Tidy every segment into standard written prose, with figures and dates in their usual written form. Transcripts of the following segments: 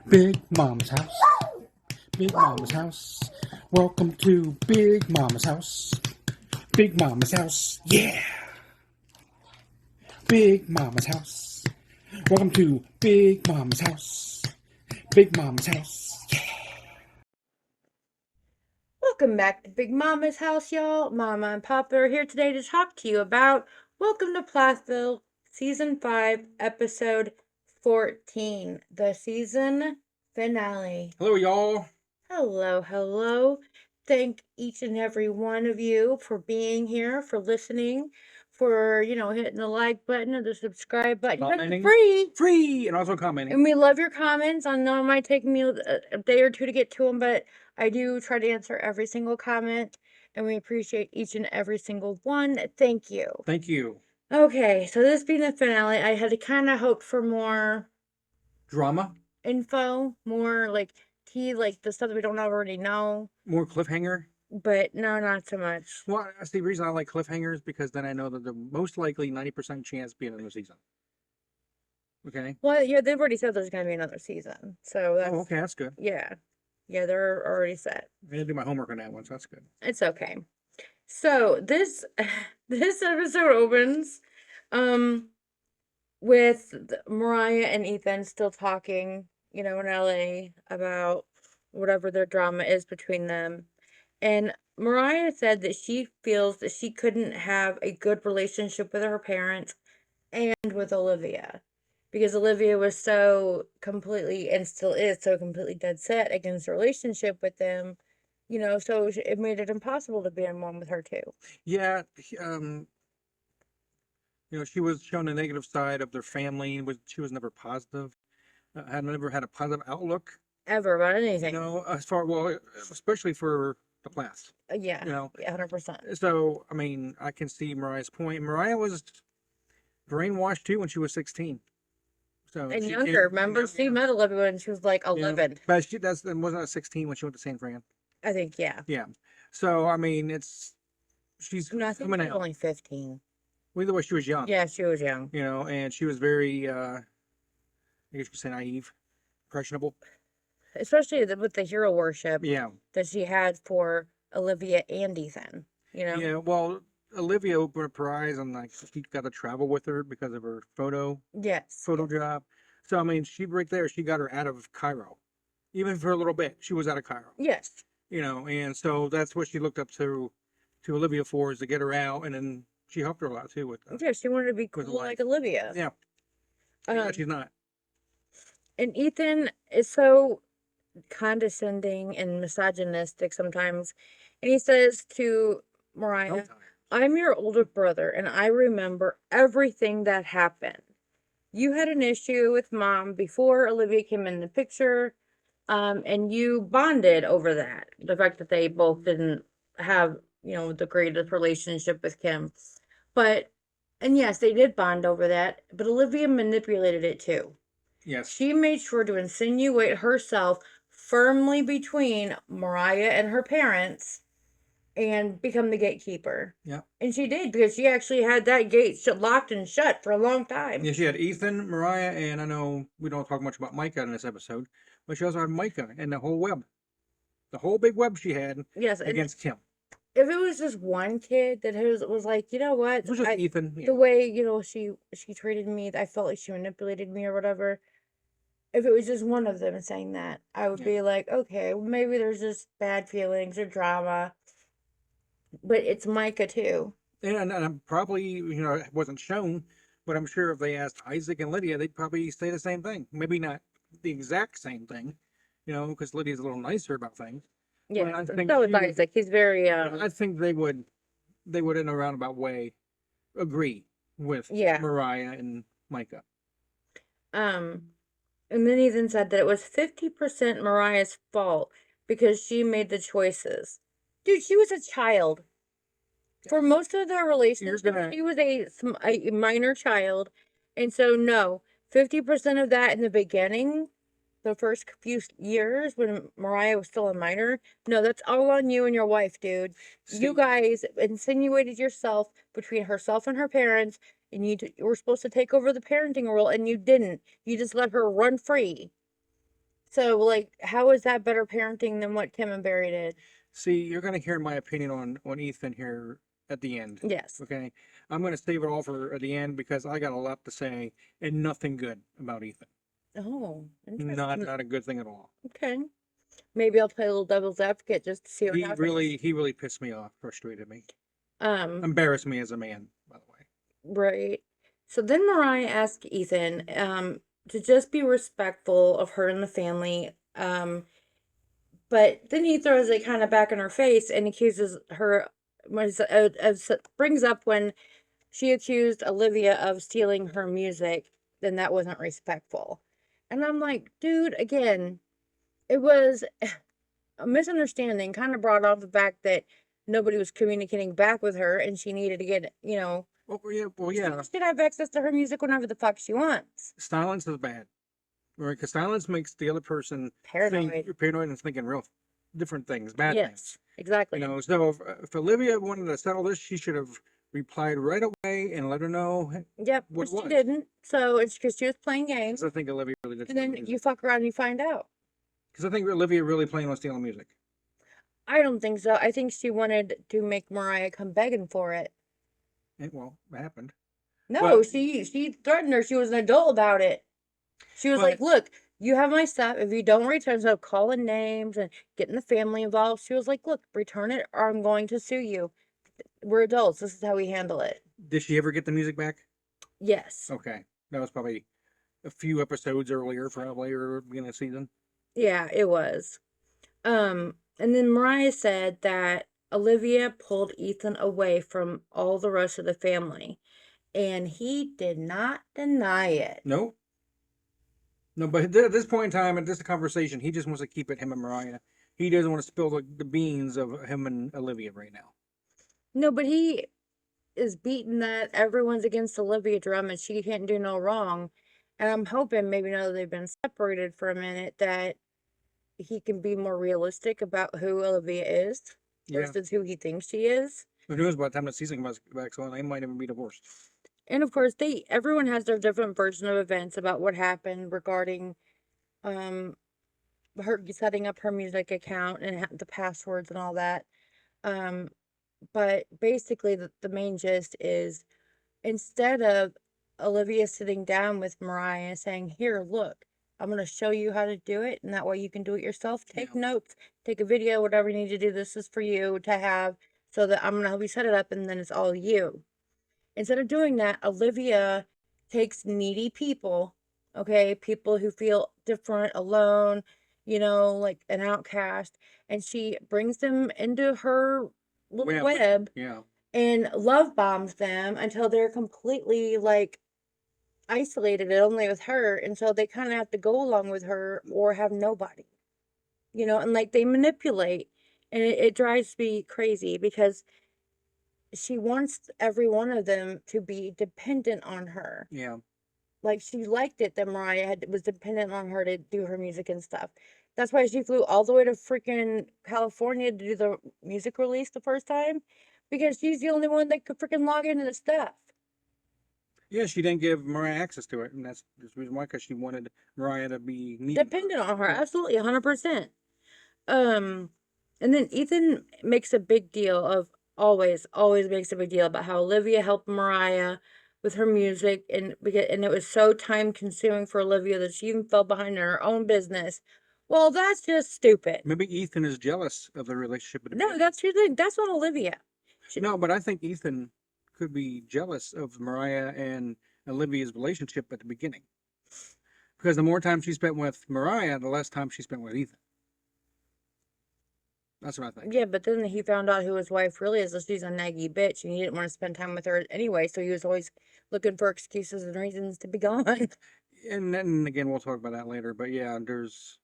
Big Mom's house. Big Mama's house. Welcome to Big Mama's house. Big Mama's house. Yeah. Big Mama's house. Welcome to Big Mama's house. Big Mama's house. Yeah. Welcome back to Big Mama's house, y'all. Mama and Papa are here today to talk to you about Welcome to Plathville, Season 5, Episode 14, the season finale. Hello, y'all. Hello. Thank each and every one of you for being here, for listening, for, hitting the like button or the subscribe button. Commenting. It's Free, and also commenting. And we love your comments. I know it might take me a day or two to get to them, but I do try to answer every single comment, and we appreciate each and every single one. Thank you. Thank you. Okay, so this being the finale, I had kind of hoped for more Drama. info, more like tea, like the stuff that we don't already know. More cliffhanger. But no, not so much. Well, that's the reason I like cliffhangers, because then I know that the most likely 90% chance be another season. Okay. Well, yeah, they've already said there's going to be another season, so that's okay, that's good. yeah, they're already set. I didn't do my homework on that one, so that's good. It's okay. So this episode opens with Mariah and Ethan still talking, in LA about whatever their drama is between them. And Mariah said that she feels that she couldn't have a good relationship with her parents and with Olivia because Olivia was so completely, and still is so completely dead set against a relationship with them, so it made it impossible to be in one with her too. Yeah, she was shown the negative side of their family. She was never positive. Had never had a positive outlook. Ever about anything. Especially for the Plaths. Yeah. 100%. So, I mean, I can see Mariah's point. Mariah was brainwashed too when she was 16. So and younger. Remember, she met Olivia when she was like 11. Yeah. But wasn't at 16 when she went to San Fran. I think, yeah. Yeah. So, I mean, she's no, I think coming she was out. only 15. Well, either way, she was young. Yeah, she was young. And she was very, I guess you could say naive, impressionable. Especially with the hero worship that she had for Olivia and Ethan, Yeah, well, Olivia opened up her eyes and she got to travel with her because of her photo job. So, I mean, she got her out of Cairo. Even for a little bit, she was out of Cairo. Yes. And so that's what she looked up to Olivia for, is to get her out, and then she helped her a lot too with that. Yeah, she wanted to be cool like Olivia. Yeah. She's not. And Ethan is so condescending and misogynistic sometimes. And he says to Mariah, I'm your older brother, and I remember everything that happened. You had an issue with Mom before Olivia came in the picture, and you bonded over that. The fact that they both didn't have, the greatest relationship with Kim. And yes, they did bond over that, but Olivia manipulated it too. Yes. She made sure to insinuate herself firmly between Mariah and her parents and become the gatekeeper. Yeah. And she did, because she actually had that gate locked and shut for a long time. Yeah, she had Ethan, Mariah, and I know we don't talk much about Micah in this episode, but she also had Micah and the whole web. The whole big web she had against Kim. If it was just one kid that was like, you know what? It was just Ethan. Yeah. The way, she treated me, I felt like she manipulated me or whatever. If it was just one of them saying that, I would be like, okay, maybe there's just bad feelings or drama. But it's Micah too. And probably, it wasn't shown, but I'm sure if they asked Isaac and Lydia, they'd probably say the same thing. Maybe not the exact same thing, because Lydia's a little nicer about things. Yeah, so is Isaac. He's very. I think they would, in a roundabout way, agree with Mariah and Micah. And then Ethan said that it was 50% Mariah's fault because she made the choices. Dude, she was a child. For most of their relationship, she was a minor child. And so, no, 50% of that in the beginning, the first few years when Mariah was still a minor, no, that's all on you and your wife, dude. You guys insinuated yourself between herself and her parents, and you were supposed to take over the parenting role, and you didn't. You just let her run free. So, like, how is that better parenting than what Kim and Barry did? See, you're gonna hear my opinion on Ethan here at the end. Yes. Okay, I'm gonna save it all for at the end because I got a lot to say and nothing good about Ethan. Oh, Not a good thing at all. Okay. Maybe I'll play a little devil's advocate just to see what happens. He really pissed me off, frustrated me, Um, embarrassed me as a man, by the way. right. So then Mariah asked Ethan, to just be respectful of her and the family. But then he throws it kind of back in her face and accuses her, brings up when she accused Olivia of stealing her music, then that wasn't respectful. And I'm like, dude, again, it was a misunderstanding, kind of brought off the fact that nobody was communicating back with her and she needed to get, Well, yeah. She should have access to her music whenever the fuck she wants. Silence is bad. Right? Because silence makes the other person Paranoid. Paranoid and thinking real different things, bad things. Yes, exactly. So if Olivia wanted to settle this, she should have replied right away and let her know. Yep, what but she didn't. So it's because she was playing games. I think Olivia really did. And then you fuck around and you find out. Because I think Olivia really planned on stealing music. I don't think so. I think she wanted to make Mariah come begging for it. It happened. No, but she threatened her. She was an adult about it. She was like, look, you have my stuff. If you don't return, so calling names and getting the family involved. She was like, look, return it or I'm going to sue you. We're adults. This is how we handle it. Did she ever get the music back? Yes. Okay. That was probably a few episodes earlier, probably, or beginning of the season. Yeah, it was. And then Mariah said that Olivia pulled Ethan away from all the rest of the family. And he did not deny it. No. No, but at this point in time, at this conversation, he just wants to keep it him and Mariah. He doesn't want to spill the beans of him and Olivia right now. No, but he is beating that everyone's against Olivia drum and she can't do no wrong. And I'm hoping maybe now that they've been separated for a minute that he can be more realistic about who Olivia is versus who he thinks she is. Who knows by the time the season comes back, so they might even be divorced. And of course, everyone has their different version of events about what happened regarding her setting up her music account and the passwords and all that. But basically, the main gist is instead of Olivia sitting down with Mariah saying, here, look, I'm going to show you how to do it. And that way you can do it yourself. Take notes, take a video, whatever you need to do. This is for you to have so that I'm going to help you set it up. And then it's all you. Instead of doing that, Olivia takes needy people, okay, people who feel different, alone, like an outcast, and she brings them into her little web and love bombs them until they're completely isolated and only with her, and so they kind of have to go along with her or have nobody, and they manipulate, and it drives me crazy because she wants every one of them to be dependent on her. Yeah. She liked it that Mariah was dependent on her to do her music and stuff. That's why she flew all the way to freaking California to do the music release the first time, because she's the only one that could freaking log into the stuff. Yeah, she didn't give Mariah access to it, and that's the reason why, because she wanted Mariah to be dependent on her. Absolutely, 100%. And then Ethan makes a big deal of always makes a big deal about how Olivia helped Mariah with her music, and it was so time consuming for Olivia that she even fell behind in her own business. Well, that's just stupid. Maybe Ethan is jealous of the relationship. No, that's not Olivia. No, but I think Ethan could be jealous of Mariah and Olivia's relationship at the beginning, because the more time she spent with Mariah, the less time she spent with Ethan. That's what I think. Yeah, but then he found out who his wife really is. So she's a naggy bitch, and he didn't want to spend time with her anyway. So he was always looking for excuses and reasons to be gone. And then again, we'll talk about that later. But yeah, there's.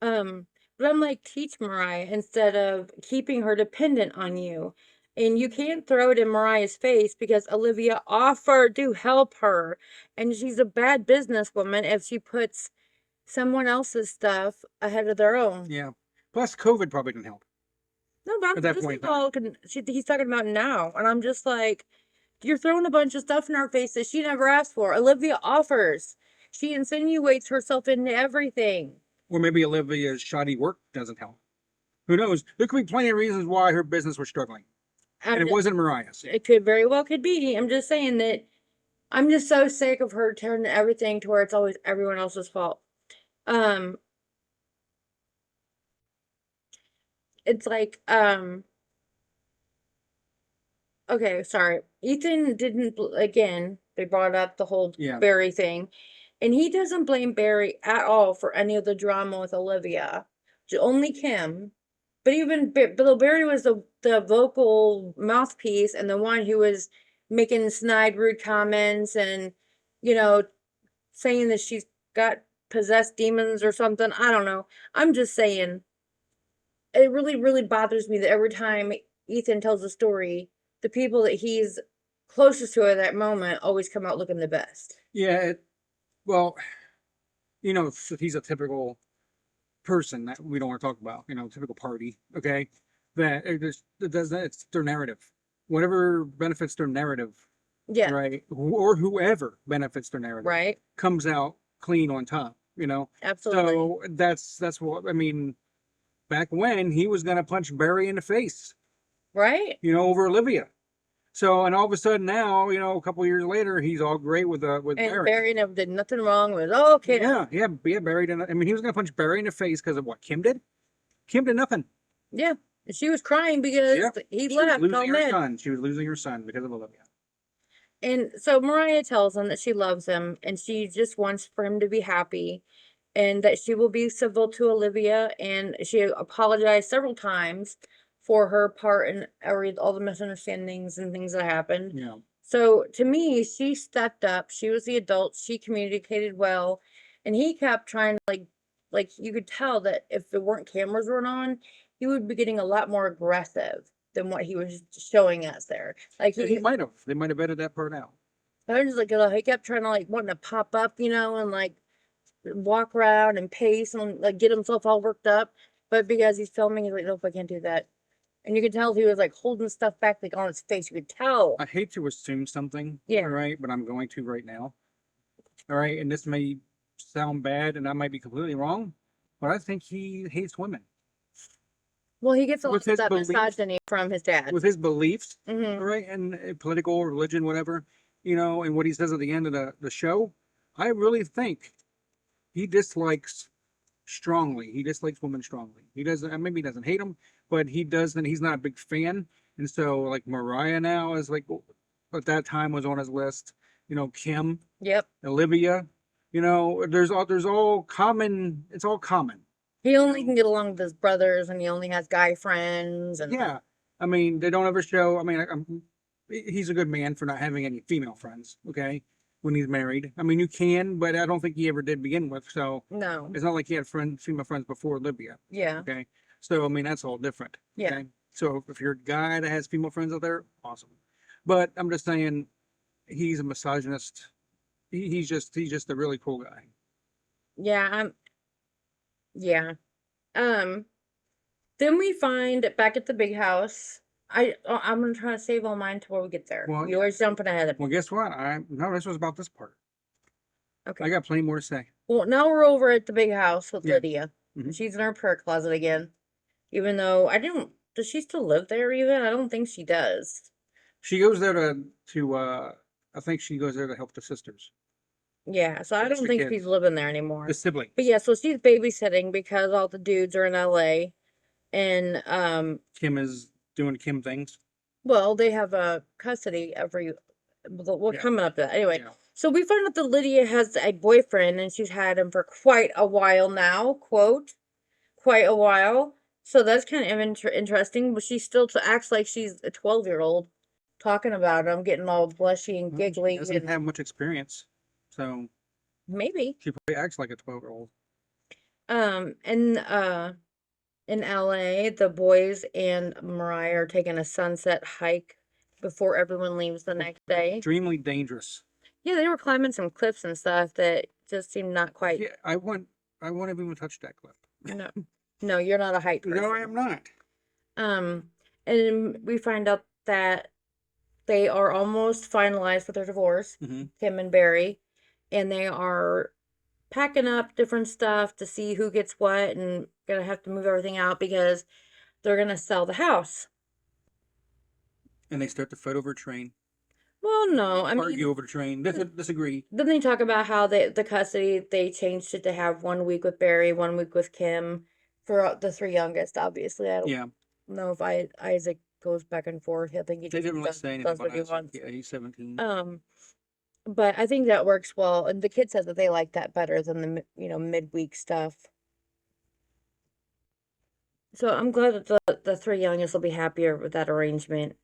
But I'm like, teach Mariah instead of keeping her dependent on you. And you can't throw it in Mariah's face because Olivia offered to help her, and she's a bad businesswoman if she puts someone else's stuff ahead of their own. Yeah. Plus, COVID probably didn't help. No, but he's talking about now. And I'm just like, you're throwing a bunch of stuff in her face that she never asked for. Olivia offers. She insinuates herself into everything. Or maybe Olivia's shoddy work doesn't help. Who knows? There could be plenty of reasons why her business was struggling. And it wasn't Mariah's. It could very well could be. I'm just saying that I'm just so sick of her turning everything to where it's always everyone else's fault. It's like, okay, sorry. Ethan didn't, again, they brought up the whole Barry thing. And he doesn't blame Barry at all for any of the drama with Olivia. Only Kim. But even Bill Barry was the vocal mouthpiece and the one who was making snide, rude comments and, you know, saying that she's got possessed demons or something. I don't know. I'm just saying, it really, really bothers me that every time Ethan tells a story, the people that he's closest to at that moment always come out looking the best. Yeah, well, you know, he's a typical person that we don't want to talk about, you know, typical party, okay? That it does that, it's their narrative. Whatever benefits their narrative, yeah, right? Or whoever benefits their narrative, right, comes out clean on top, you know? Absolutely. So that's what, I mean, back when he was going to punch Barry in the face, right? You know, over Olivia. So, and all of a sudden now, you know, a couple years later, he's all great with And Barry. Barry never did nothing wrong with, oh, okay. Yeah, Barry didn't, I mean, he was going to punch Barry in the face because of what Kim did? Kim did nothing. Yeah, and she was crying because he left. Was losing her son. She was losing her son because of Olivia. And so Mariah tells him that she loves him and she just wants for him to be happy and that she will be civil to Olivia. And she apologized several times for her part in all the misunderstandings and things that happened. Yeah. So to me, she stepped up. She was the adult. She communicated well. And he kept trying to like you could tell that if there weren't cameras run on, he would be getting a lot more aggressive than what he was showing us there. Like he might have. They might have edited that part out. I was just like, he kept trying to wanting to pop up, you know, and walk around and pace and get himself all worked up. But because he's filming, he's like, nope, I can't do that. And you could tell he was holding stuff back on his face. You could tell. I hate to assume something. Yeah. All right, but I'm going to right now. All right, and this may sound bad, and I might be completely wrong, but I think he hates women. Well, he gets a lot of that misogyny from his dad. With his beliefs, all Mm-hmm. right, and political, religion, whatever, you know, and what he says at the end of the show, I really think he dislikes strongly. He dislikes women strongly. He doesn't, maybe he doesn't hate them, but he doesn't, he's not a big fan. And so, Mariah now is at that time was on his list. You know, Kim, Yep. Olivia, you know, there's all common, it's all common. He only can get along with his brothers, and he only has guy friends. And yeah, I mean, they don't ever show. I mean, he's a good man for not having any female friends. Okay, when he's married, I mean, you can, but I don't think he ever did begin with. So no, it's not like he had female friends before Olivia. Yeah. Okay, so I mean, that's all different. Yeah. Okay? So if you're a guy that has female friends out there, awesome. But I'm just saying, he's a misogynist. He's just a really cool guy. Yeah. Yeah. Then we find back at the big house. I'm gonna try to save all mine till we get there. Well, You're always jumping ahead of me. Well, guess what? No, this was about this part. Okay. I got plenty more to say. Well, now we're over at the big house with Yeah. Lydia. Mhm. She's in her prayer closet again. Even though does she still live there even? I don't think she does. She goes there to I think she goes there to help the sisters, Yeah, so I It's don't the think kids. she's living there anymore. the siblings. But yeah, so she's babysitting because all the dudes are in LA. And Kim is doing Kim things. well, they have a custody we're Yeah. coming up to that. Anyway, Yeah. so we find out that Lydia has a boyfriend and she's had him for quite a while now, quote, quite a while. So that's kind of interesting, but she still acts like she's a 12-year-old talking about him, getting all blushy and Well, giggly. She doesn't have much experience, so Maybe. she probably acts like a 12-year-old. In LA, the boys and Mariah are taking a sunset hike before everyone leaves the next day. Extremely dangerous. Yeah, they were climbing some cliffs and stuff that just seemed not quite. Yeah, I wouldn't even touch that cliff. No, you're not a height person. No, I am not. And we find out that they are almost finalized with their divorce, Mhm. Kim and Barry, and they are packing up different stuff to see who gets what, and gonna have to move everything out because they're gonna sell the house. And they start to fight over a train. Well, no, I mean, argue over the train. Disagree. then they talk about how the custody, they changed it to have 1 week with Barry, 1 week with Kim for the three youngest. Obviously, I don't know if Isaac goes back and forth. I think he They just didn't really say anything does what about he Isaac. wants. Yeah, he's 17. But I think that works well, and the kid said that they like that better than the midweek stuff. So I'm glad that the three youngest will be happier with that arrangement.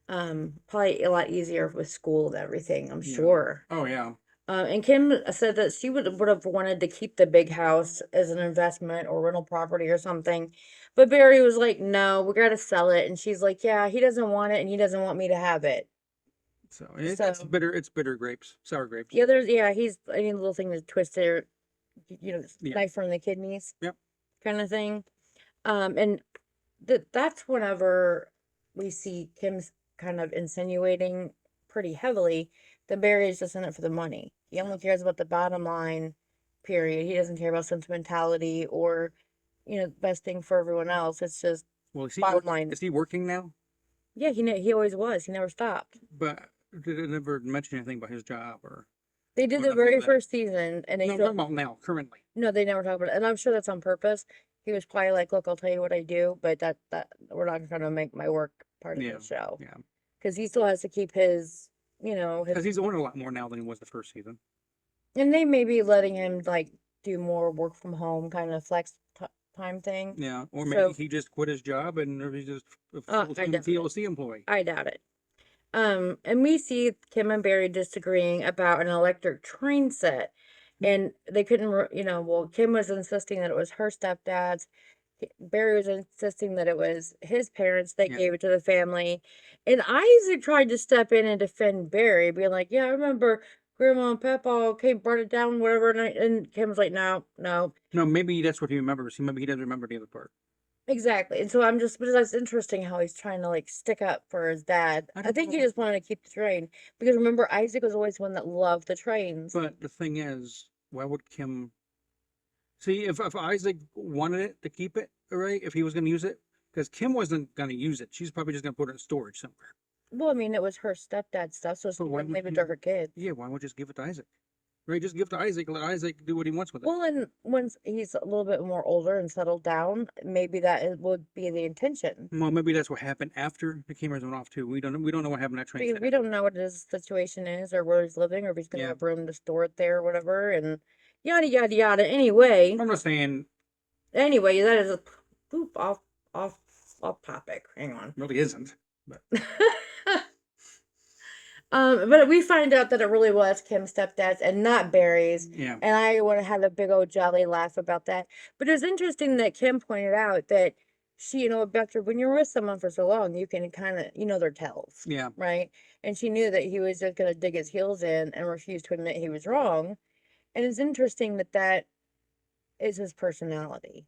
Probably a lot easier with school and everything, I'm sure. Oh yeah. And Kim said that she would have wanted to keep the big house as an investment or rental property or something. But Barry was like, no, we got to sell it. And she's like, yeah, he doesn't want it and he doesn't want me to have it. So it's bitter. It's bitter grapes, sour grapes. Yeah, he's any little thing to twist their, knife from the kidneys. Yep. Kind of thing. And that's whenever we see Kim's kind of insinuating pretty heavily that Barry is just in it for the money. He only cares about the bottom line, period. He doesn't care about sentimentality or, best thing for everyone else. It's just bottom line. Is he working now? Yeah, he always was. He never stopped. But did it never mention anything about his job or? They did the very first season, and they no, I'm talking about now, currently. No, they never talk about it, and I'm sure that's on purpose. He was probably like, "Look, I'll tell you what I do, but that we're not trying to make my work part of the show." Yeah. Because he still has to keep his, Because he's doing a lot more now than he was the first season. And they may be letting him like do more work from home kind of flex time thing. Yeah, or maybe he just quit his job and he's just a full-time TLC employee. I doubt it. And we see Kim and Barry disagreeing about an electric train set. And they couldn't, Kim was insisting that it was her stepdad's. Barry was insisting that it was his parents that gave it to the family. And Isaac tried to step in and defend Barry, being like, yeah, I remember Grandma and Papa brought it down, whatever. And Kim was like, no. No, maybe that's what he remembers. Maybe he doesn't remember the other part. Exactly. And so but that's interesting how he's trying to like stick up for his dad. I think he just wanted to keep the train because remember, Isaac was always one that loved the trains. But the thing is, why would Kim see if Isaac wanted it to keep it, right? If he was going to use it, because Kim wasn't going to use it. She's probably just going to put it in storage somewhere. Well, I mean, it was her stepdad's stuff, so she wouldn't leave it to her kids. Yeah, why would just give it to Isaac? Right, just give it to Isaac and let Isaac do what he wants with it. Well, and once he's a little bit more older and settled down, maybe would be the intention. Well, maybe that's what happened after the cameras went off too. We don't know what happened at that train. Because we don't know what his situation is or where he's living or if he's going to have room to store it there or whatever, and yada yada yada. Anyway, I'm not saying. Anyway, that is off topic. Hang on. It really isn't. But. But we find out that it really was Kim's stepdad's and not Barry's. Yeah. And I would have had a big old jolly laugh about that. But it was interesting that Kim pointed out that she, after when you're with someone for so long, you can kind of, their tells. Yeah. Right. And she knew that he was just going to dig his heels in and refuse to admit he was wrong. And it's interesting that is his personality.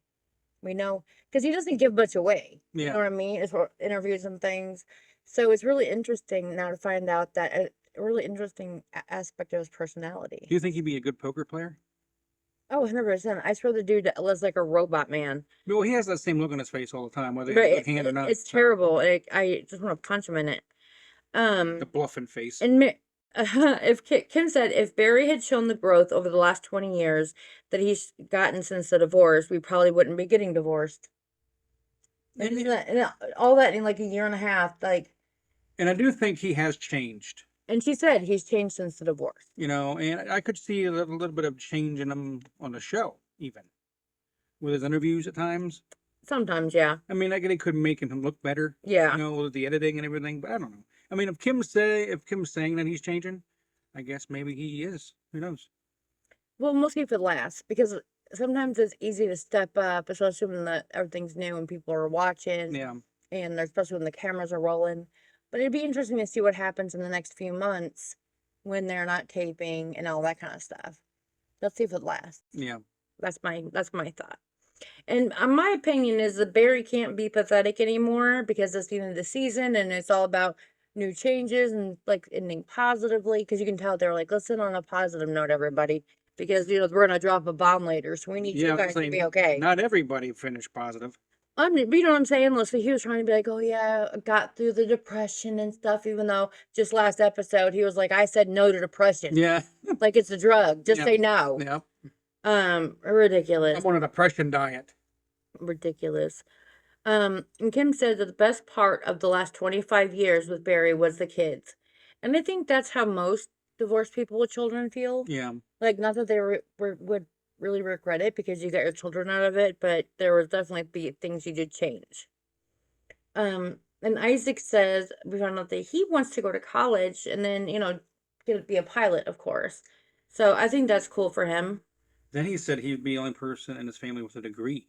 We know, because he doesn't give much away. Yeah. You know what I mean? As for interviews and things. So it's really interesting now to find out that a really interesting aspect of his personality. Do you think he'd be a good poker player? Oh, 100%. I swear the dude was like a robot man. Well, he has that same look on his face all the time, whether he's hand or not. It's terrible. I just want to punch him in it. The bluffing face. And if Kim said if Barry had shown the growth over the last 20 years that he's gotten since the divorce, we probably wouldn't be getting divorced. And all that in like a year and a half, like. And I do think he has changed. And she said he's changed since the divorce. And I could see a little bit of change in him on the show, even with his interviews at times. Sometimes, yeah. I mean, it could make him look better. Yeah. With the editing and everything, but I don't know. I mean, if Kim's saying that he's changing, I guess maybe he is. Who knows? Well, we'll see if it lasts because sometimes it's easy to step up, especially when everything's new and people are watching. Yeah. And especially when the cameras are rolling. But it'd be interesting to see what happens in the next few months when they're not taping and all that kind of stuff. Let's see if it lasts. Yeah. That's my thought. And my opinion is that Barry can't be pathetic anymore because it's the end of the season and it's all about new changes and like ending positively because you can tell they're like, let's end on a positive note, everybody, because, you know, we're going to drop a bomb later. So we need you guys to be okay. Not everybody finished positive. I mean, you know what I'm saying? So he was trying to be like, oh, yeah, I got through the depression and stuff, even though just last episode he was like, I said no to depression. Yeah. Like it's a drug. Just say no. Yeah. Ridiculous. I'm on a depression diet. Ridiculous. And Kim said that the best part of the last 25 years with Barry was the kids. And I think that's how most divorced people with children feel. Yeah. Like, not that they would really regret it because you got your children out of it, but there was definitely things you did change. And Isaac says, we found out that he wants to go to college and then, you know, be a pilot, of course. So I think that's cool for him. Then he said he'd be the only person in his family with a degree.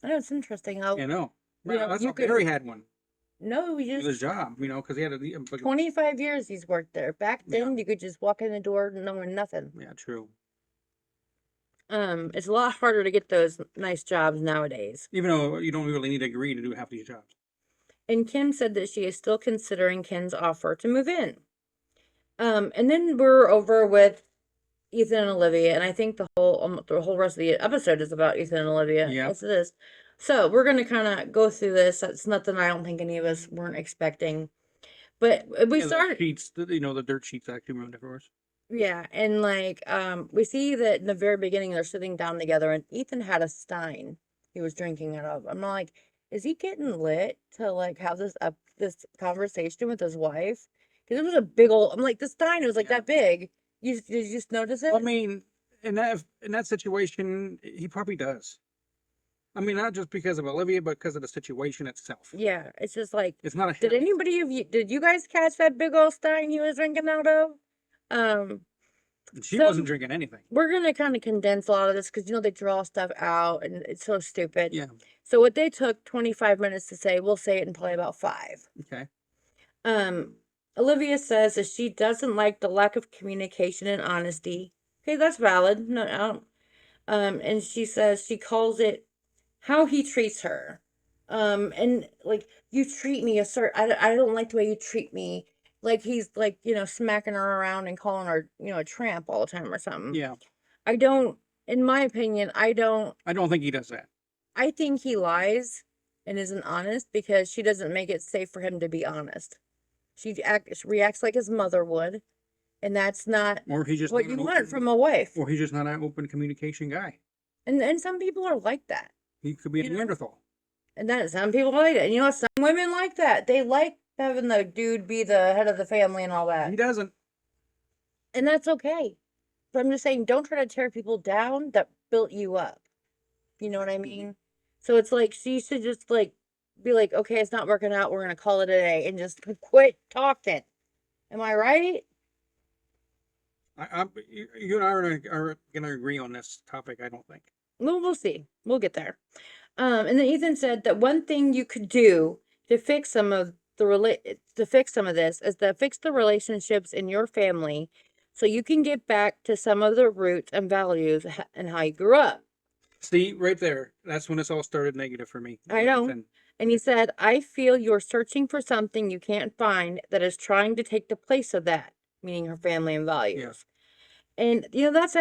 I know, it's interesting how... You know. Yeah, that's how Barry had one. No, he just... his job, you know, because he had 25 years he's worked there. Back then, you could just walk in the door knowing nothing. Yeah, true. It's a lot harder to get those nice jobs nowadays. Even though you don't really need a degree to do half these jobs. And Kim said that she is still considering Ken's offer to move in. And then we're over with Ethan and Olivia, and I think the whole rest of the episode is about Ethan and Olivia. Yeah. Yes, it is. So we're gonna kind of go through this. That's nothing I don't think any of us weren't expecting. But we started. The sheets, you know, the dirt sheets actually ruined it for us. Yeah, and like we see that in the very beginning they're sitting down together, and Ethan had a stein he was drinking out of. I'm like, is he getting lit to like have this conversation with his wife? Because it was a big old. I'm like, the stein was like that big. Did you just notice it? I mean, in that situation, he probably does. I mean, not just because of Olivia, but because of the situation itself. Yeah, it's just like it's not a. Did you guys catch that big old stein he was drinking out of? She wasn't drinking anything. We're gonna kind of condense a lot of this because you know they draw stuff out and it's so stupid. Yeah. So what they took 25 minutes to say, we'll say it in probably about 5. Okay. Olivia says that she doesn't like the lack of communication and honesty. Okay, that's valid. No, and she says she calls it how he treats her. And like, you treat me I don't like the way you treat me. Like he's like, you know, smacking her around and calling her, you know, a tramp all the time or something. Yeah. In my opinion, I don't think he does that. I think he lies and isn't honest because she doesn't make it safe for him to be honest. She reacts like his mother would, and that's not what you want from a wife. Or he's just not an open communication guy. And some people are like that. He could be a Neanderthal. And then some people like that. And you know, some women like that. They like having the dude be the head of the family and all that. He doesn't. And that's okay. But I'm just saying, don't try to tear people down that built you up. You know what I mean? So it's like, she should just like, be like, okay, it's not working out. We're going to call it a day and just quit talking. Am I right? You and I are going to agree on this topic, I don't think. Well, we'll see. We'll get there. And then Ethan said that one thing you could do to fix some of this is to fix the relationships in your family so you can get back to some of the roots and values and how you grew up. See, right there. That's when it's all started negative for me. I know. And he said, I feel you're searching for something you can't find that is trying to take the place of that, meaning her family and values. Yes. And, you know, that's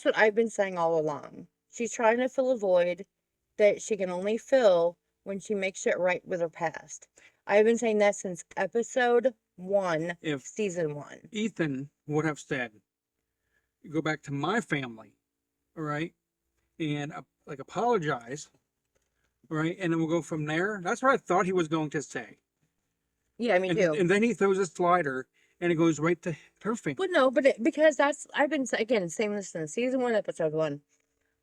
what I've been saying all along. She's trying to fill a void that she can only fill when she makes it right with her past. I've been saying that since episode 1, season 1. Ethan would have said, go back to my family, all right, and apologize. Right, and then we'll go from there. That's what I thought he was going to say. Yeah, me too. And then he throws a slider, and it goes right to her finger. But no, because I've been saying this since season 1, episode 1.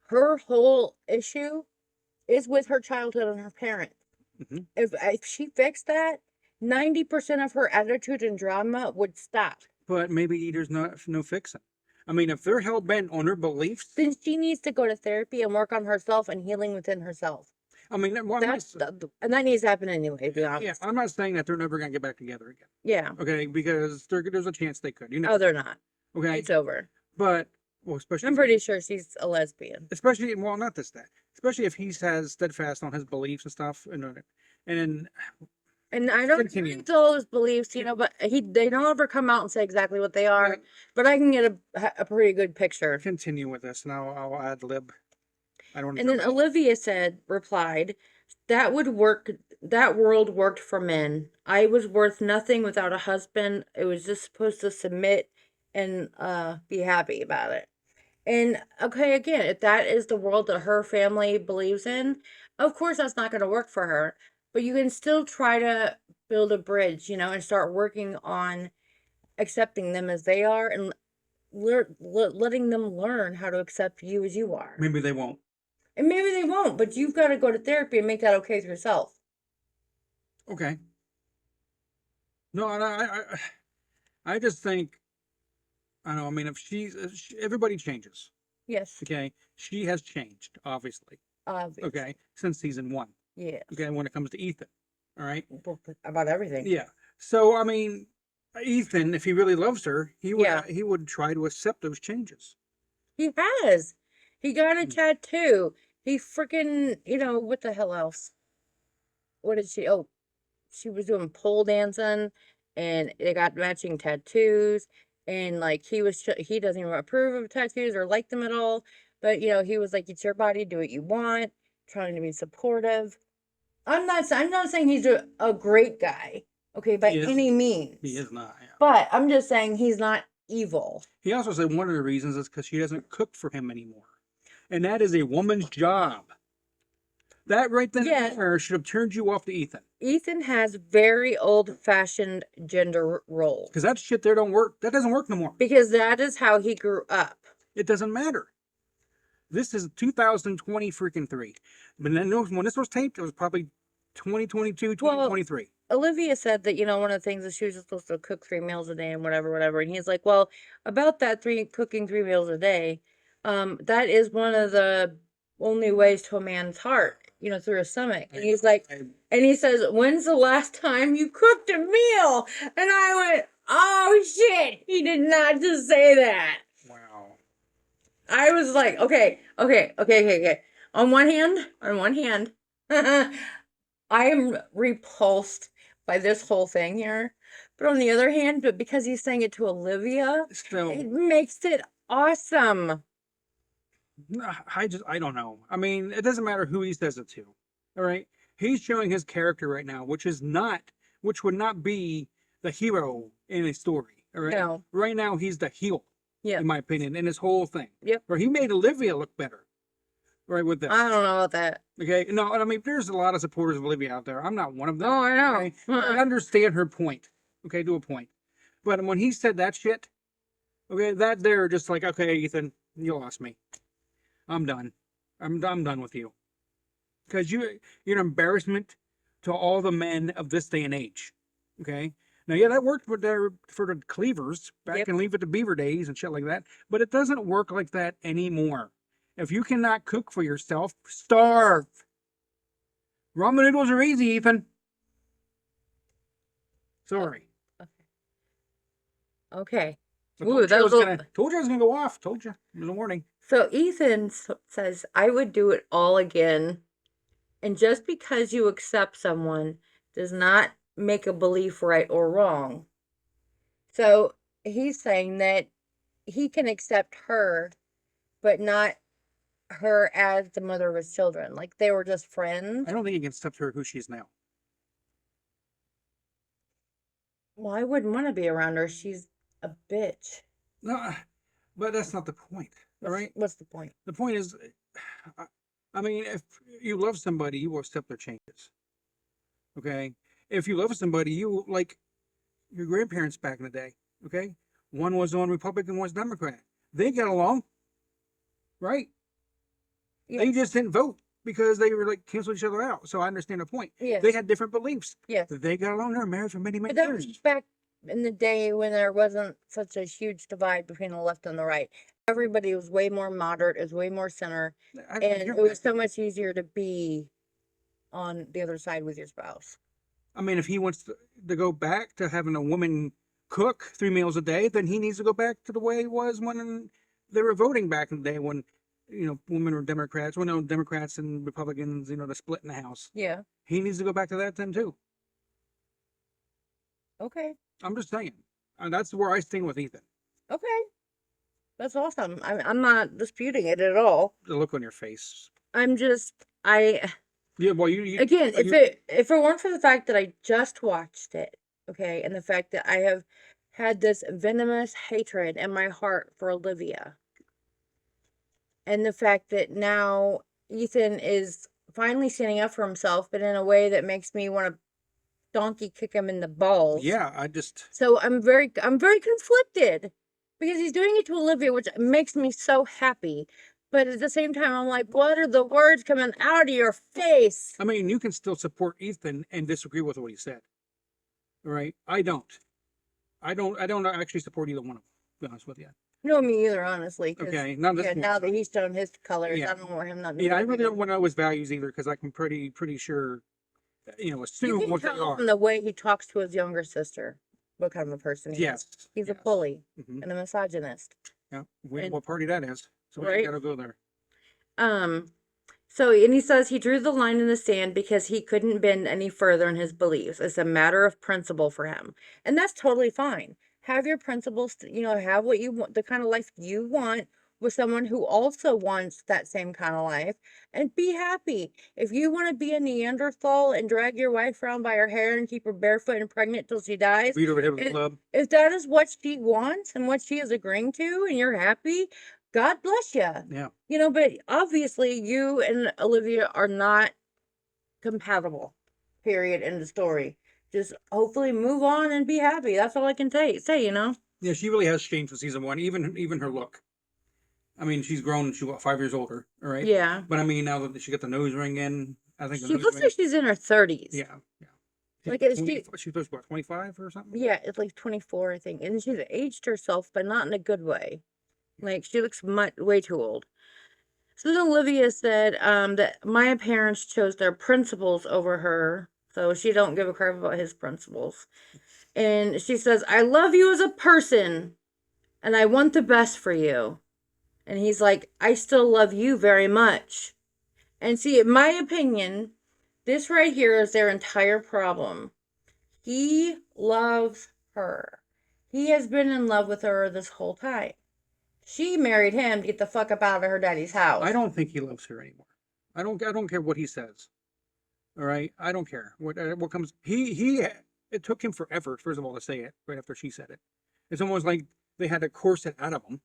Her whole issue is with her childhood and her parents. Mm-hmm. If she fixed that, 90% of her attitude and drama would stop. But maybe there's no fixing. I mean, if they're hell bent on her beliefs, then she needs to go to therapy and work on herself and healing within herself. I mean, and that needs to happen anyway, to be honest. Yeah, I'm not saying that they're never going to get back together again. Yeah. Okay, because there's a chance they could. You know. Oh, they're not. Okay. It's over. But, well, especially... I'm pretty sure she's a lesbian. Especially, well, not this, that. Especially if he has steadfast on his beliefs and stuff. And then, And I don't agree with all his beliefs, you know, but they don't ever come out and say exactly what they are. Right. But I can get a pretty good picture. Continue with this, and I'll ad lib. I don't. And then Olivia replied, "That would work. That world worked for men. I was worth nothing without a husband. It was just supposed to submit and be happy about it." And okay, again, if that is the world that her family believes in, of course that's not going to work for her. But you can still try to build a bridge, you know, and start working on accepting them as they are and letting them learn how to accept you as you are. Maybe they won't. And maybe they won't, but you've got to go to therapy and make that okay with yourself. Okay. No, I just think, I don't know, I mean, if everybody changes. Yes. Okay. She has changed, obviously. Okay. Since season 1. Yeah. Okay. When it comes to Ethan. All right. About everything. Yeah. So, I mean, Ethan, if he really loves her, he would try to accept those changes. He has. He got a tattoo. He freaking, you know, what the hell else? What did she? Oh, she was doing pole dancing, and they got matching tattoos. And like he doesn't even approve of tattoos or like them at all. But you know, he was like, "It's your body, do what you want." Trying to be supportive. I'm not saying he's a great guy, okay, by any means. He is not. Yeah. But I'm just saying he's not evil. He also said one of the reasons is because she doesn't cook for him anymore. And that is a woman's job. That right there should have turned you off to Ethan. Ethan has very old-fashioned gender roles. Because that shit there don't work. That doesn't work no more. Because that is how he grew up. It doesn't matter. This is 2020 freaking 3. But then when this was taped, it was probably 2022, 2023. Well, Olivia said that, you know, one of the things is she was supposed to cook 3 meals a day and whatever. And he's like, well, about that cooking 3 meals a day, that is one of the only ways to a man's heart, you know, through his stomach. And he's like, and he says, when's the last time you cooked a meal? And I went, oh shit, he did not just say that. Wow. I was like, okay. On one hand, I am repulsed by this whole thing here. But on the other hand, but because he's saying it to Olivia, it makes it awesome. I don't know. I mean, it doesn't matter who he says it to. All right. He's showing his character right now, which would not be the hero in a story. All right. No. Right now, he's the heel. Yeah. In my opinion, in his whole thing. Yep. Or he made Olivia look better. Right, with this. I don't know about that. Okay. No, I mean, there's a lot of supporters of Olivia out there. I'm not one of them. Oh, I know. Okay? I understand her point. Okay, to a point. But when he said that shit, okay, that they're just like, okay, Ethan, you lost me. I'm done. I'm done with you. Because you're an embarrassment to all the men of this day and age. Okay? Now, yeah, that worked for the Cleavers back in Leave It to Beaver days and shit like that. But it doesn't work like that anymore. If you cannot cook for yourself, starve. Ramen noodles are easy, Ethan. Sorry. Okay. Ooh, told you I was gonna go off. Told you. It was a warning. So Ethan says, I would do it all again. And just because you accept someone does not make a belief right or wrong. So he's saying that he can accept her, but not her as the mother of his children. Like they were just friends. I don't think he can accept her who she is now. Well, I wouldn't want to be around her. She's a bitch. No, but that's not the point. All right? What's the point? The point is, I mean, if you love somebody, you will accept their changes. Okay? If you love somebody, you like your grandparents back in the day. Okay? One was on Republican, one was Democrat. They got along. Right? Yes. They just didn't vote because they were like cancel each other out. So I understand the point. Yes. They had different beliefs. Yes. They got along. They were married for many, many years. But that was back in the day when there wasn't such a huge divide between the left and the right. Everybody was way more moderate. It was way more center. And it was so much easier to be on the other side with your spouse. I mean, if he wants to go back to having a woman cook 3 meals a day, then he needs to go back to the way it was when they were voting back in the day when, you know, women were Democrats. Well, no, Democrats and Republicans, you know, the split in the House. Yeah. He needs to go back to that then, too. Okay. I'm just saying. And that's where I stand with Ethan. Okay. That's awesome. I'm not disputing it at all. The look on your face. I'm just I Yeah, well, again, if it weren't for the fact that I just watched it, okay, and the fact that I have had this venomous hatred in my heart for Olivia, and the fact that now Ethan is finally standing up for himself, but in a way that makes me want to donkey kick him in the balls. Yeah, I just. So I'm very conflicted because he's doing it to Olivia, which makes me so happy. But at the same time, I'm like, what are the words coming out of your face? I mean, you can still support Ethan and disagree with what he said. All right? I don't. I don't actually support either one of them, to be honest with you. No, me either, honestly. Okay, not this now that he's shown his colors, Yeah. I don't want him not. Yeah, I really don't want to know his values either, because I can pretty sure, You assume can what they tell are. from the way he talks to his younger sister what kind of a person he Yes. is. He's a yes. bully Mhm. and a misogynist. Yeah, And- what party that is. So we Right? gotta go there. So, and he says he drew the line in the sand because he couldn't bend any further in his beliefs. It's a matter of principle for him. And that's totally fine. Have your principles, have what you want, the kind of life you want with someone who also wants that same kind of life, and be happy. If you want to be a Neanderthal and drag your wife around by her hair and keep her barefoot and pregnant till she dies, Beat over here with the club. if that is what she wants and what she is agreeing to and you're happy, God bless you. Yeah. But obviously you and Olivia are not compatible. Period. End of story. Just hopefully move on and be happy. That's all I can say. Yeah, she really has changed from season one. Even her look. I mean, she's grown. She's 5 years older. All right. Yeah. But I mean, now that she got the nose ring in, I think She looks like she's in her 30s. Yeah. Like she was what, 25 or something? Yeah, it's like 24, I think, and she's aged herself, but not in a good way. Like she looks way too old. So then Olivia said that my parents chose their principles over her, so she don't give a crap about his principles. And she says, I love you as a person, and I want the best for you. And he's like, I still love you very much. And see, in my opinion, this right here is their entire problem. He loves her. He has been in love with her this whole time. She married him to get the fuck up out of her daddy's house. I don't think he loves her anymore. I don't care what he says. All right, I don't care what comes. It took him forever, first of all, to say it right after she said it. It's almost like they had to course it out of him.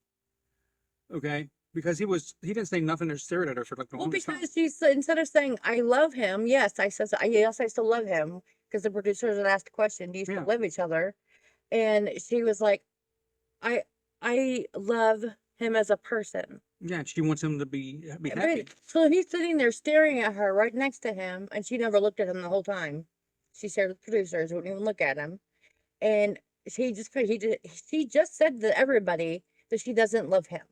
Okay, because he didn't say nothing or stared at her for like the longest time. Because she's, instead of saying I love him, yes, I still love him, because the producers had asked the question, do you still love each other? And she was like, I love him as a person. Yeah, she wants him to be happy. So he's sitting there staring at her right next to him, and she never looked at him the whole time. She stared at the producers, wouldn't even look at him. And she just said to everybody that she doesn't love him.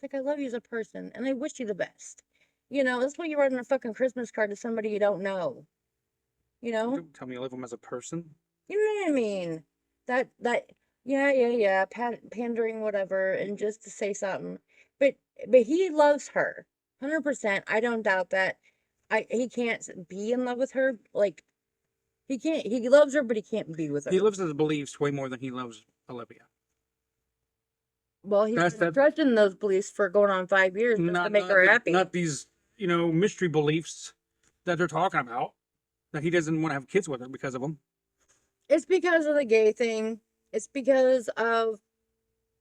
It's like, I love you as a person, and I wish you the best. That's why you write on a fucking Christmas card to somebody you don't know. Don't tell me you love him as a person. You know what I mean? That yeah, pandering, whatever, and just to say something. But he loves her, 100%. I don't doubt that. He can't be in love with her. Like, he can't. He loves her, but he can't be with her. He loves his beliefs way more than he loves Olivia. Well, he's been stretching those beliefs for going on 5 years just to make her happy. Not these, mystery beliefs that they're talking about. That he doesn't want to have kids with her because of them. It's because of the gay thing. It's because of.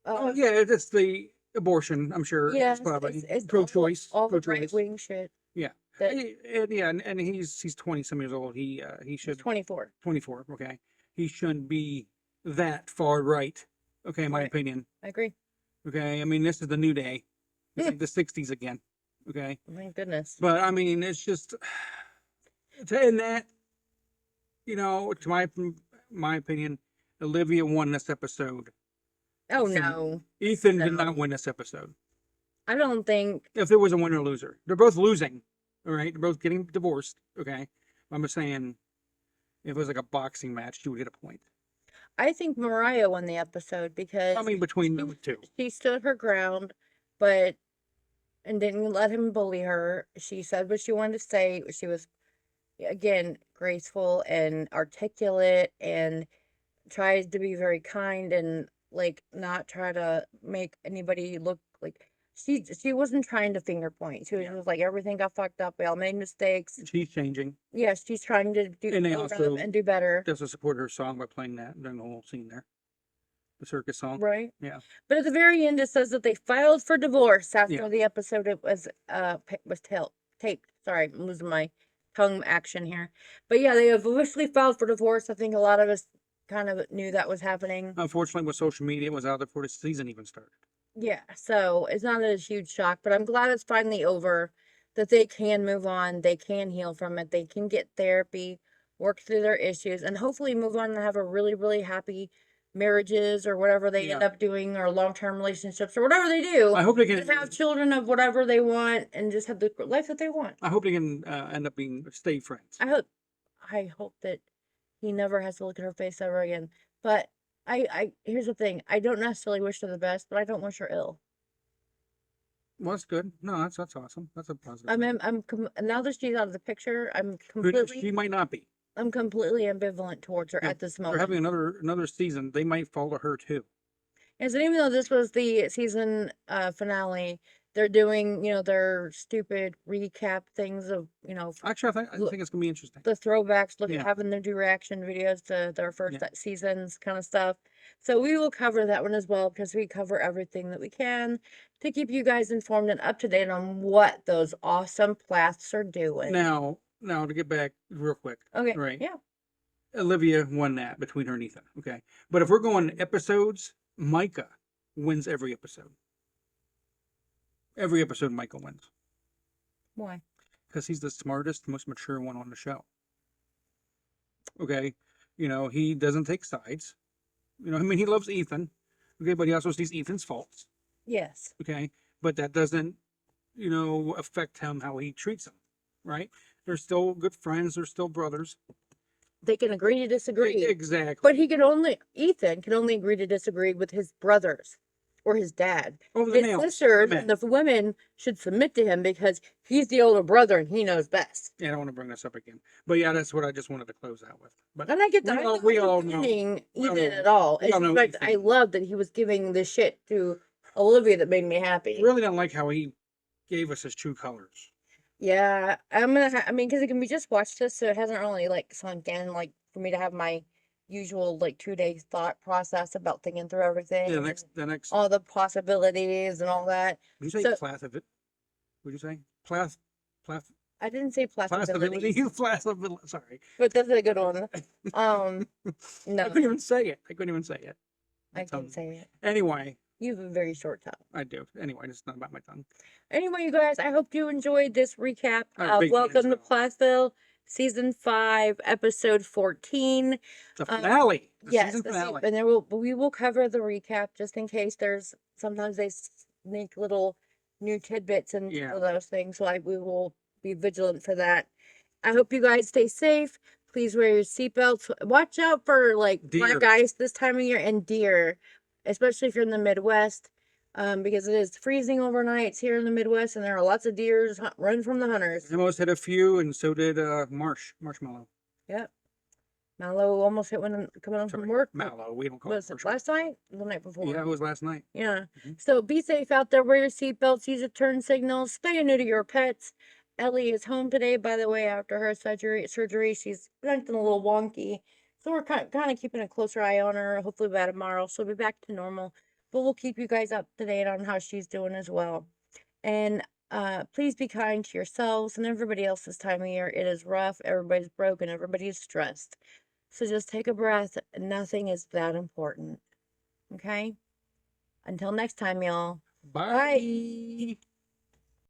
Yeah, it's the abortion. I'm sure. Yes, it's probably it's pro-choice. All the right-wing shit. Yeah. And he's 20 some years old. He should. 24. 24. Okay. He shouldn't be that far right. Okay, in my opinion. I agree. Okay, I mean, this is the new day. It's like the 60s again. Okay. My goodness. But I mean, it's just, and that, to my opinion, Olivia won this episode. Oh no. Ethan did not win this episode. I don't think. If there was a winner or loser, they're both losing. All right, they're both getting divorced. Okay, I'm just saying, if it was like a boxing match, she would get a point. I think Mariah won the episode because between them two, she stood her ground, and didn't let him bully her. She said what she wanted to say. She was, again, graceful and articulate, and tries to be very kind and like not try to make anybody look like she wasn't trying to finger point. She was just like everything got fucked up. We all made mistakes. She's changing. Yes, she's trying to And they own up also and do better. doesn't support her song by playing that during the whole scene there. The circus song. Right. Yeah. But at the very end, it says that they filed for divorce after Yeah. the episode it was taped. Sorry, I'm losing my tongue action here. But yeah, they have officially filed for divorce. I think a lot of us kind of knew that was happening. Unfortunately, with social media, it was out there before the season even started. Yeah, so it's not a huge shock, but I'm glad it's finally over, that they can move on, they can heal from it, they can get therapy, work through their issues, and hopefully move on and have a really, really happy marriages or whatever they end Yeah. up doing, or long-term relationships or whatever they do, I hope they can and have children of whatever they want and just have the life that they want. I hope they can end up stay friends. I hope that he never has to look at her face ever again. But here's the thing. I don't necessarily wish her the best, but I don't wish her ill. Well, that's good. No, that's awesome. That's a positive. I mean, now that she's out of the picture, She might not be. I'm completely ambivalent towards her at this moment. They're having another season. They might follow her too. And so even though this was the season finale, they're doing, their stupid recap things of, Actually, I think it's gonna be interesting. the throwbacks, Yeah. having them do reaction videos to their first seasons kind of stuff. So we will cover that one as well, because we cover everything that we can to keep you guys informed and up to date on what those awesome Plaths are doing. Now to get back real quick. Okay. Right. Yeah. Olivia won that between her and Ethan. Okay. But if we're going episodes, Micah wins every episode. Every episode, Michael wins. Why? Because he's the smartest, most mature one on the show. Okay. He doesn't take sides. He loves Ethan. Okay. But he also sees Ethan's faults. Yes. Okay. But that doesn't, affect him how he treats him. Right. They're still good friends. They're still brothers. They can agree to disagree. Exactly. But Ethan can only agree to disagree with his brothers or his dad. His sisters and the women should submit to him because he's the older brother and he knows best. Yeah, I don't want to bring this up again. But yeah, that's what I just wanted to close out with. But and I get that. We all know. Ethan at all. In fact, I love that he was giving this shit to Olivia that made me happy. I really don't like how he gave us his true colors. Yeah, because it can be just watched this, so it hasn't really sunk in for me to have my usual 2 day thought process about thinking through everything. Yeah, the next all the possibilities and all that. Did you say Plathville? What did you say? Plath. I didn't say Plathville. You Plathville. Sorry. But that's a good one. No. I couldn't even say it. I couldn't say it. Anyway. You have a very short tongue. I do. Anyway, it's not about my tongue. Anyway, you guys, I hope you enjoyed this recap. Welcome to Plathville, Season 5, Episode 14. The finale. Yes, season finale. And we will cover the recap just in case sometimes they sneak little new tidbits and those things. So we will be vigilant for that. I hope you guys stay safe. Please wear your seatbelts. Watch out for black ice this time of year and deer. Especially if you're in the Midwest, because it is freezing overnights here in the Midwest, and there are lots of deers run from the hunters. I almost hit a few, and so did Marshmallow. Yep. Mallow almost hit one coming home from work. Mallow, we don't call it last night? The night before? Yeah, it was last night. Yeah. Mm-hmm. So be safe out there. Wear your seatbelts. Use your turn signals. Stay new to your pets. Ellie is home today, by the way, after her surgery. She's acting a little wonky. So we're kind of keeping a closer eye on her. Hopefully by tomorrow she'll be back to normal. But we'll keep you guys up to date on how she's doing as well. And please be kind to yourselves and everybody else this time of year. It is rough. Everybody's broken. Everybody's stressed. So just take a breath. Nothing is that important. Okay? Until next time, y'all. Bye.